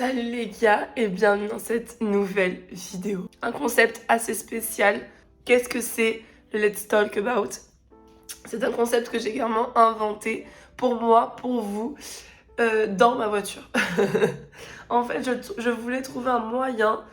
Salut les gars et bienvenue dans cette nouvelle vidéo. Un concept assez spécial. Qu'est-ce que c'est le Let's Talk About? C'est un concept que j'ai également inventé pour moi, pour vous, dans ma voiture. En fait, je voulais trouver un moyen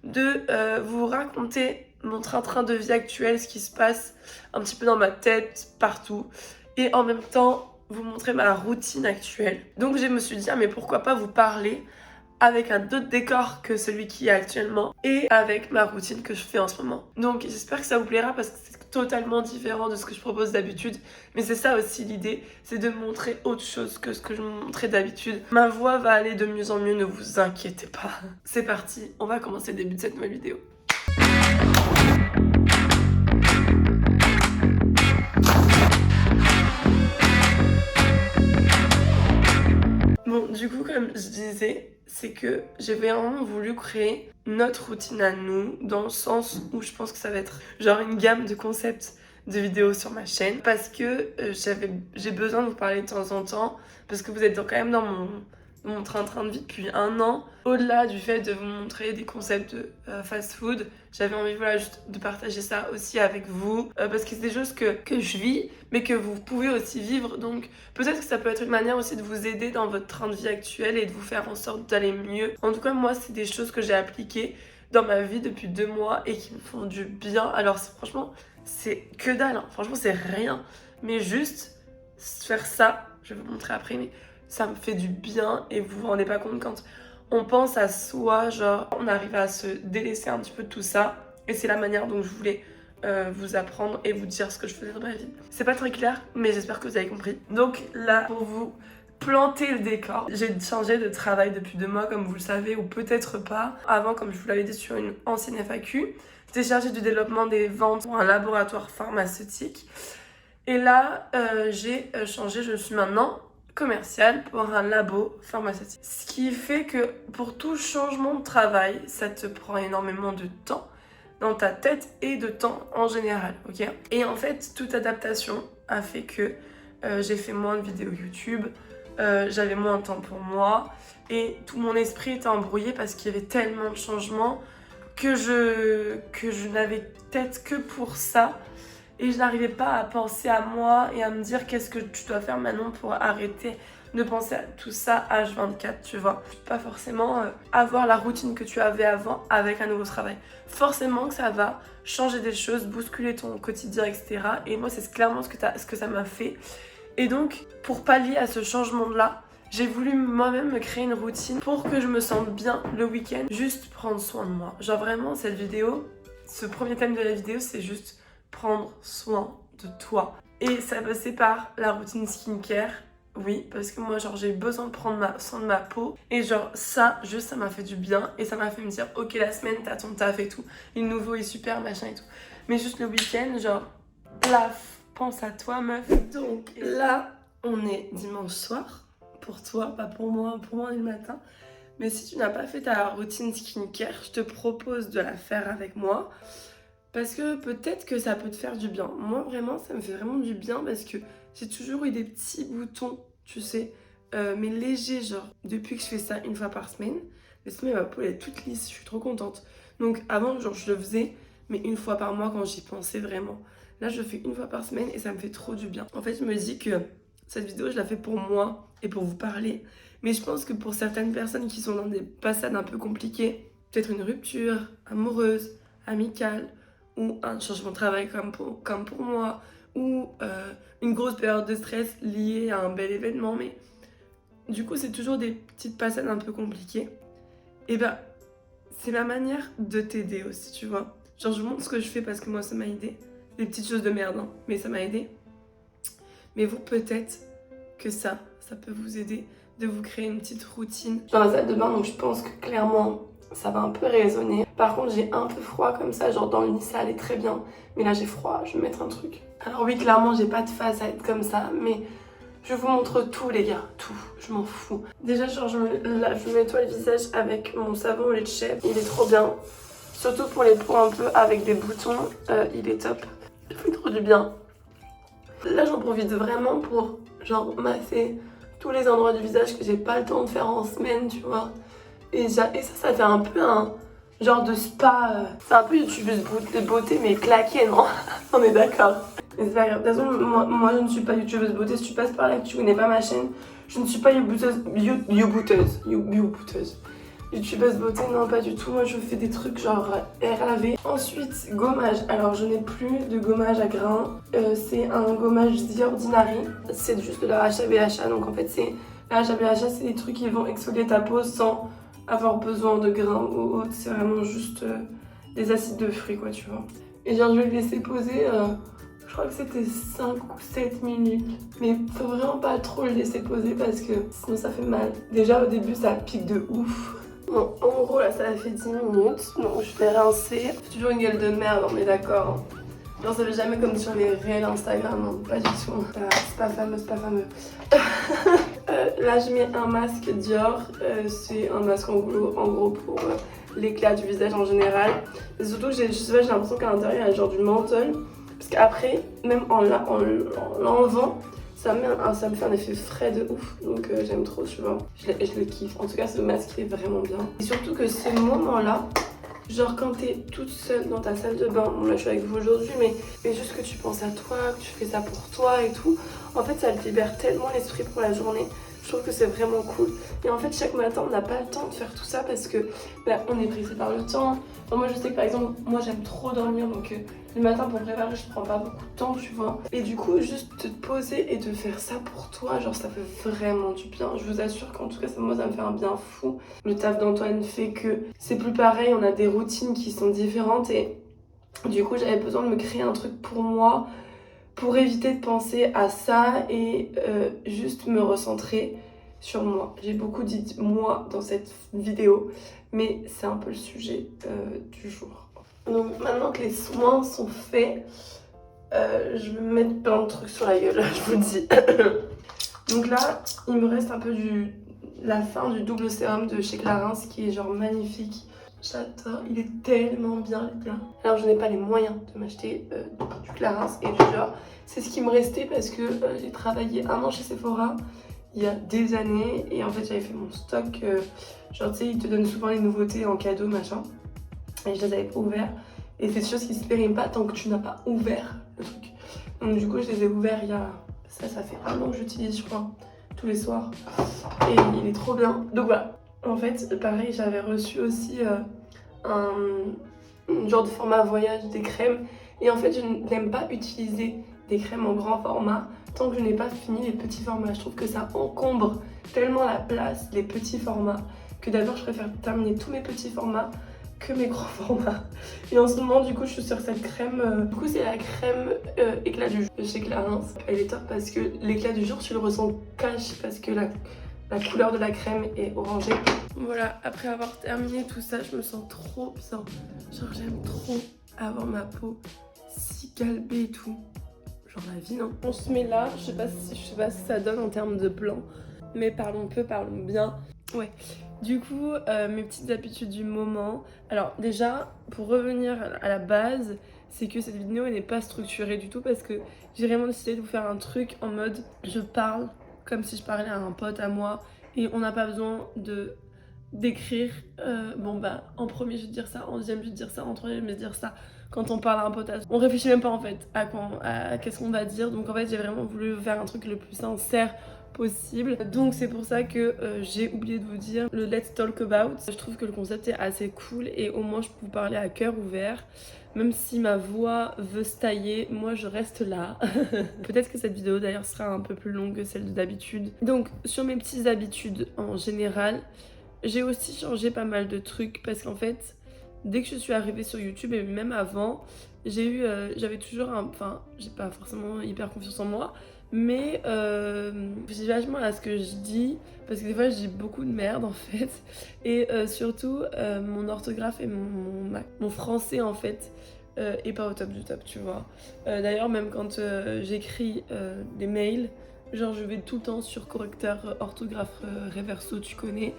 de vous raconter mon train-train de vie actuel, ce qui se passe un petit peu dans ma tête, partout, et en même temps vous montrer ma routine actuelle. Donc je me suis dit, mais pourquoi pas vous parler avec un autre décor que celui qui est actuellement et avec ma routine que je fais en ce moment. Donc j'espère que ça vous plaira parce que c'est totalement différent de ce que je propose d'habitude, mais c'est ça aussi l'idée, c'est de montrer autre chose que ce que je montrais d'habitude. Ma voix va aller de mieux en mieux, ne vous inquiétez pas. C'est parti, on va commencer le début de cette nouvelle vidéo. Bon, du coup, comme je disais, c'est que j'ai vraiment voulu créer notre routine à nous, dans le sens où je pense que ça va être genre une gamme de concepts de vidéos sur ma chaîne, parce que j'ai besoin de vous parler de temps en temps, parce que vous êtes quand même dans mon train-train de vie depuis 1 an. Au-delà du fait de vous montrer des concepts de fast-food, j'avais envie juste de partager ça aussi avec vous, parce que c'est des choses que je vis, mais que vous pouvez aussi vivre. Donc peut-être que ça peut être une manière aussi de vous aider dans votre train de vie actuel et de vous faire en sorte d'aller mieux. En tout cas, moi, c'est des choses que j'ai appliquées dans ma vie depuis 2 mois et qui me font du bien. Alors franchement, c'est que dalle, hein. Franchement, c'est rien. Mais juste faire ça, je vais vous montrer après, mais ça me fait du bien et vous vous rendez pas compte quand on pense à soi, genre on arrive à se délaisser un petit peu de tout ça. Et c'est la manière dont je voulais vous apprendre et vous dire ce que je faisais dans ma vie. C'est pas très clair, mais j'espère que vous avez compris. Donc là, pour vous planter le décor, j'ai changé de travail depuis 2 mois, comme vous le savez, ou peut-être pas. Avant, comme je vous l'avais dit sur une ancienne FAQ, j'étais chargée du développement des ventes pour un laboratoire pharmaceutique. Et là, j'ai changé, je suis maintenant commerciale pour un labo pharmaceutique. Ce qui fait que pour tout changement de travail, ça te prend énormément de temps dans ta tête et de temps en général, ok? Et en fait, toute adaptation a fait que j'ai fait moins de vidéos YouTube, j'avais moins de temps pour moi et tout mon esprit était embrouillé parce qu'il y avait tellement de changements que je n'avais tête que pour ça. Et je n'arrivais pas à penser à moi et à me dire qu'est-ce que tu dois faire maintenant pour arrêter de penser à tout ça H24, tu vois. Pas forcément avoir la routine que tu avais avant avec un nouveau travail. Forcément que ça va changer des choses, bousculer ton quotidien, etc. Et moi, c'est clairement ce que ça m'a fait. Et donc, pour pallier à ce changement-là, j'ai voulu moi-même me créer une routine pour que je me sente bien le week-end, juste prendre soin de moi. Genre vraiment, cette vidéo, ce premier thème de la vidéo, c'est juste prendre soin de toi. Et ça passait par la routine skincare. Oui, parce que moi, genre, j'ai besoin de prendre soin de ma peau. Et genre, ça m'a fait du bien. Et ça m'a fait me dire, ok, la semaine, t'as ton taf et tout. Le nouveau est super, machin et tout. Mais juste le week-end, genre, plaf, pense à toi, meuf. Donc là, on est dimanche soir. Pour toi, pas pour moi on est le matin. Mais si tu n'as pas fait ta routine skincare, je te propose de la faire avec moi. Parce que peut-être que ça peut te faire du bien. Moi, vraiment, ça me fait vraiment du bien parce que j'ai toujours eu des petits boutons, tu sais, mais légers, genre, depuis que je fais ça une fois par semaine. Mais ma peau, elle est toute lisse, je suis trop contente. Donc avant, genre, je le faisais, mais une fois par mois quand j'y pensais vraiment. Là, je le fais une fois par semaine et ça me fait trop du bien. En fait, je me dis que cette vidéo, je la fais pour moi et pour vous parler. Mais je pense que pour certaines personnes qui sont dans des passades un peu compliquées, peut-être une rupture amoureuse, amicale, ou un changement de travail comme pour moi, ou une grosse période de stress liée à un bel événement, mais du coup c'est toujours des petites passades un peu compliquées, et ben c'est ma manière de t'aider aussi, tu vois. Genre je montre ce que je fais parce que moi ça m'a aidé, des petites choses de merde, hein, mais ça m'a aidé. Mais vous peut-être que ça peut vous aider de vous créer une petite routine. Dans la salle de bain, donc je pense que clairement ça va un peu résonner. Par contre, j'ai un peu froid comme ça, genre dans le lit, ça allait très bien. Mais là, j'ai froid, je vais mettre un truc. Alors oui, clairement, j'ai pas de face à être comme ça, mais je vous montre tout, les gars, tout. Je m'en fous. Déjà, genre, je me nettoie le visage avec mon savon au lait de chèvre. Il est trop bien. Surtout pour les peaux un peu avec des boutons, il est top. Il fait trop du bien. Là, j'en profite vraiment pour, genre, masser tous les endroits du visage que j'ai pas le temps de faire en semaine, tu vois. Et ça fait un peu un genre de spa. C'est un peu youtubeuse de beauté, mais claqué, non? On est d'accord. Mais c'est pas grave. De toute façon, moi, je ne suis pas youtubeuse beauté. Si tu passes par là et que tu connais pas ma chaîne, je ne suis pas youtubeuse. YouTubeuse beauté, non, pas du tout. Moi, je fais des trucs genre RAV. Ensuite, gommage. Alors, je n'ai plus de gommage à grains. C'est un gommage The Ordinary. C'est juste de la HABHA. Donc, en fait, c'est la HABHA, c'est des trucs qui vont exfolier ta peau sans avoir besoin de grains ou autre. C'est vraiment juste des acides de fruits, quoi, tu vois. Et genre, je vais le laisser poser. Je crois que c'était 5 ou 7 minutes. Mais faut vraiment pas trop le laisser poser parce que sinon ça fait mal. Déjà au début ça pique de ouf. Bon, en gros là ça a fait 10 minutes. Donc je vais rincer. C'est toujours une gueule de merde, on est d'accord. Genre ça fait jamais comme sur les réels Instagram, non, pas du tout. C'est pas fameux, c'est pas fameux. Là je mets un masque Dior. C'est un masque en gros pour l'éclat du visage en général. Et surtout que j'ai l'impression qu'à l'intérieur il y a genre du menthol. Parce qu'après, même en l'enlevant, ça me fait un effet frais de ouf. Donc j'aime trop, tu vois. Je le kiffe. En tout cas, ce masque est vraiment bien. Et surtout que ce moment-là, genre quand t'es toute seule dans ta salle de bain, bon là je suis avec vous aujourd'hui, mais juste que tu penses à toi, que tu fais ça pour toi et tout, en fait ça te libère tellement l'esprit pour la journée. Je trouve que c'est vraiment cool. Et en fait, chaque matin, on n'a pas le temps de faire tout ça parce que on est pressé par le temps. Enfin, moi, je sais que par exemple, moi j'aime trop dormir donc le matin pour préparer, je prends pas beaucoup de temps, tu vois. Et du coup, juste te poser et te faire ça pour toi, genre ça fait vraiment du bien. Je vous assure qu'en tout cas, moi ça me fait un bien fou. Le taf d'Antoine fait que c'est plus pareil, on a des routines qui sont différentes et du coup, j'avais besoin de me créer un truc pour moi, pour éviter de penser à ça et juste me recentrer sur moi. J'ai beaucoup dit moi dans cette vidéo, mais c'est un peu le sujet du jour. Donc maintenant que les soins sont faits, je vais me mettre plein de trucs sur la gueule, je vous le dis. Donc là, il me reste un peu la fin du double sérum de chez Clarins qui est genre magnifique. J'adore, il est tellement bien les gars. Alors je n'ai pas les moyens de m'acheter du Clarins et du Dior. C'est ce qui me restait parce que j'ai travaillé 1 an chez Sephora il y a des années et en fait j'avais fait mon stock. Genre tu sais, ils te donnent souvent les nouveautés en cadeau machin. Et je les avais pas ouverts. Et c'est des choses qui se périment pas tant que tu n'as pas ouvert le truc. Donc du coup je les ai ouverts il y a... Ça fait 1 an que j'utilise je crois, tous les soirs. Et il est trop bien. Donc voilà. En fait, pareil, j'avais reçu aussi un genre de format voyage des crèmes. Et en fait, je n'aime pas utiliser des crèmes en grand format tant que je n'ai pas fini les petits formats. Je trouve que ça encombre tellement la place, les petits formats, que d'abord je préfère terminer tous mes petits formats que mes grands formats. Et en ce moment, du coup, je suis sur cette crème. Du coup, c'est la crème éclat du jour de chez Clarins. Elle est top parce que l'éclat du jour, tu le ressens cash parce que la couleur de la crème est orangée. Voilà, après avoir terminé tout ça, je me sens trop bien. Genre j'aime trop avoir ma peau si galbée et tout. Genre la vie, non? On se met là, je sais pas si ça donne en termes de blanc. Mais parlons peu, parlons bien. Ouais, du coup, mes petites habitudes du moment. Alors déjà, pour revenir à la base, c'est que cette vidéo elle n'est pas structurée du tout parce que j'ai vraiment décidé de vous faire un truc en mode je parle comme si je parlais à un pote à moi et on n'a pas besoin d'écrire bon bah en premier je vais te dire ça, en deuxième je vais te dire ça, en troisième je vais te dire ça. Quand on parle à un pote, on réfléchit même pas en fait à qu'est-ce qu'on va dire. Donc en fait j'ai vraiment voulu faire un truc le plus sincère possible. Donc c'est pour ça que j'ai oublié de vous dire le Let's Talk About. Je trouve que le concept est assez cool et au moins je peux vous parler à cœur ouvert. Même si ma voix veut se tailler, moi je reste là. Peut-être que cette vidéo d'ailleurs sera un peu plus longue que celle d'habitude. Donc sur mes petites habitudes en général, j'ai aussi changé pas mal de trucs parce qu'en fait, dès que je suis arrivée sur YouTube et même avant, j'avais toujours enfin, j'ai pas forcément hyper confiance en moi, mais j'ai vachement à ce que je dis parce que des fois je dis beaucoup de merde en fait et surtout mon orthographe et mon français en fait est pas au top du top, tu vois. D'ailleurs même quand j'écris des mails, genre je vais tout le temps sur correcteur orthographe Reverso, tu connais.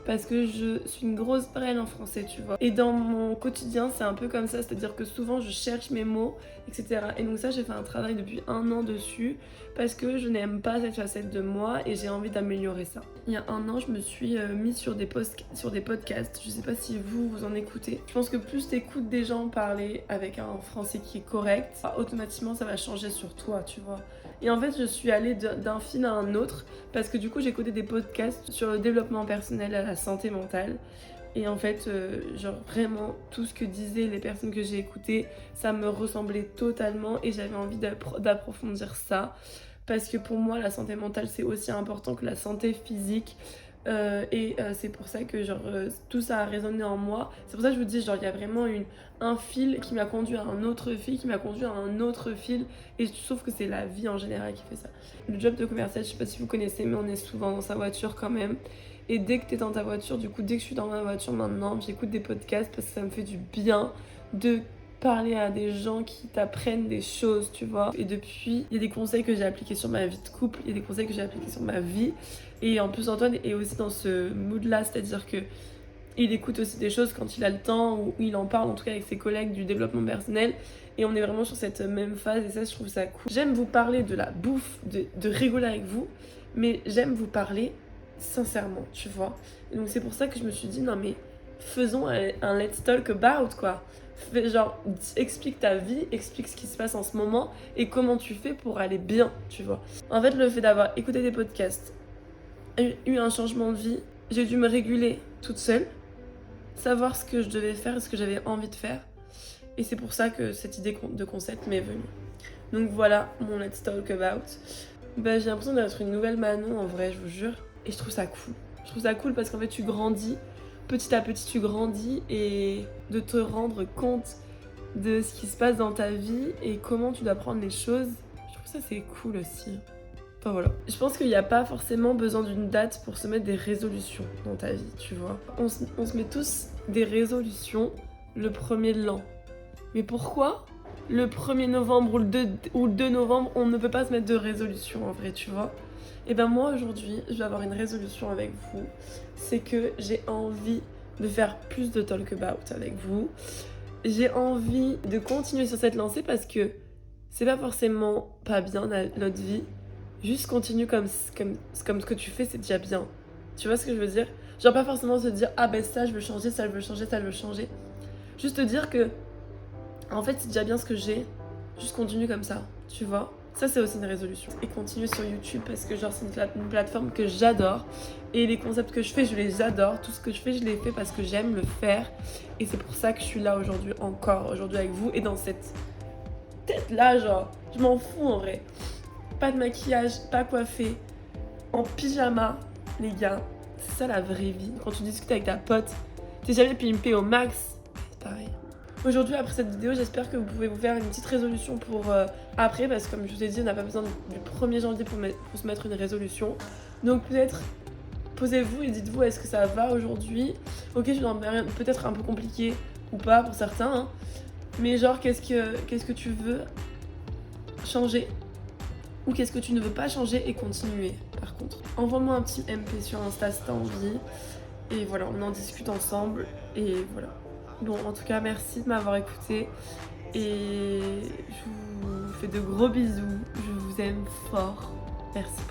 parce que je suis une grosse brêle en français, tu vois. Et dans mon quotidien, c'est un peu comme ça, c'est-à-dire que souvent je cherche mes mots, etc. Et donc ça, j'ai fait un travail depuis 1 an dessus parce que je n'aime pas cette facette de moi et j'ai envie d'améliorer ça. Il y a 1 an, je me suis mise sur des podcasts. Je sais pas si vous en écoutez. Je pense que plus t'écoutes des gens parler avec un français qui est correct, automatiquement ça va changer sur toi, tu vois. Et en fait, je suis allée d'un fil à un autre parce que du coup, j'écoutais des podcasts sur le développement personnel et la santé mentale. Et en fait, genre vraiment, tout ce que disaient les personnes que j'ai écoutées, ça me ressemblait totalement et j'avais envie d'approfondir ça. Parce que pour moi, la santé mentale, c'est aussi important que la santé physique. C'est pour ça que tout ça a résonné en moi. C'est pour ça que je vous dis, genre, il y a vraiment un fil qui m'a conduit à un autre fil, qui m'a conduit à un autre fil. Et je trouve que c'est la vie en général qui fait ça. Le job de commercial, je sais pas si vous connaissez, mais on est souvent dans sa voiture quand même. Et dès que t'es dans ta voiture, du coup, dès que je suis dans ma voiture maintenant, j'écoute des podcasts parce que ça me fait du bien de parler à des gens qui t'apprennent des choses, tu vois. Et depuis, il y a des conseils que j'ai appliqués sur ma vie de couple, il y a des conseils que j'ai appliqués sur ma vie. Et en plus, Antoine est aussi dans ce mood-là, c'est-à-dire que il écoute aussi des choses quand il a le temps, ou il en parle en tout cas avec ses collègues du développement personnel. Et on est vraiment sur cette même phase et ça, je trouve ça cool. J'aime vous parler de la bouffe, de rigoler avec vous, mais j'aime vous parler sincèrement, tu vois. Et donc c'est pour ça que je me suis dit, non mais faisons un let's talk about, quoi. Genre, explique ta vie, explique ce qui se passe en ce moment et comment tu fais pour aller bien, tu vois. En fait, le fait d'avoir écouté des podcasts, eu un changement de vie, j'ai dû me réguler toute seule, savoir ce que je devais faire et ce que j'avais envie de faire. Et c'est pour ça que cette idée de concept m'est venue. Donc voilà mon Let's Talk About. Bah, j'ai l'impression d'être une nouvelle Manon en vrai, je vous jure. Et je trouve ça cool. Je trouve ça cool parce qu'en fait tu grandis. Petit à petit tu grandis et de te rendre compte de ce qui se passe dans ta vie et comment tu dois prendre les choses. Je trouve ça c'est cool aussi. Enfin voilà. Je pense qu'il n'y a pas forcément besoin d'une date pour se mettre des résolutions dans ta vie, tu vois. On se met tous des résolutions le 1er de l'an. Mais pourquoi le 1er novembre ou le 2 novembre, on ne peut pas se mettre de résolution en vrai, tu vois? Et ben moi aujourd'hui, je vais avoir une résolution avec vous. C'est que j'ai envie de faire plus de talk about avec vous. J'ai envie de continuer sur cette lancée parce que c'est pas forcément pas bien notre vie. Juste continue comme ce que tu fais, c'est déjà bien. Tu vois ce que je veux dire? Genre pas forcément se dire ah ben ça je veux changer, ça je veux changer, ça je veux changer. Juste te dire que en fait c'est déjà bien ce que j'ai. Juste continue comme ça, tu vois? Ça c'est aussi une résolution. Et continuer sur YouTube parce que genre c'est une plateforme que j'adore. Et les concepts que je fais, je les adore. Tout ce que je fais, je les fais parce que j'aime le faire. Et c'est pour ça que je suis là aujourd'hui avec vous. Et dans cette tête là, genre, je m'en fous en vrai. Pas de maquillage, pas coiffé, en pyjama, les gars. C'est ça la vraie vie. Quand tu discutes avec ta pote, t'es jamais pimpé au max. C'est pareil. Aujourd'hui, après cette vidéo, j'espère que vous pouvez vous faire une petite résolution pour après, parce que comme je vous ai dit, on n'a pas besoin du 1er janvier pour se mettre une résolution. Donc peut-être, posez-vous et dites-vous, est-ce que ça va aujourd'hui? Ok, je suis dans une période peut-être un peu compliquée ou pas pour certains, hein. Mais genre, qu'est-ce que tu veux changer? Ou qu'est-ce que tu ne veux pas changer et continuer, par contre. Envoie-moi un petit MP sur Insta si t'as envie. Et voilà, on en discute ensemble. Et voilà. Bon, en tout cas, merci de m'avoir écouté. Et je vous fais de gros bisous. Je vous aime fort. Merci.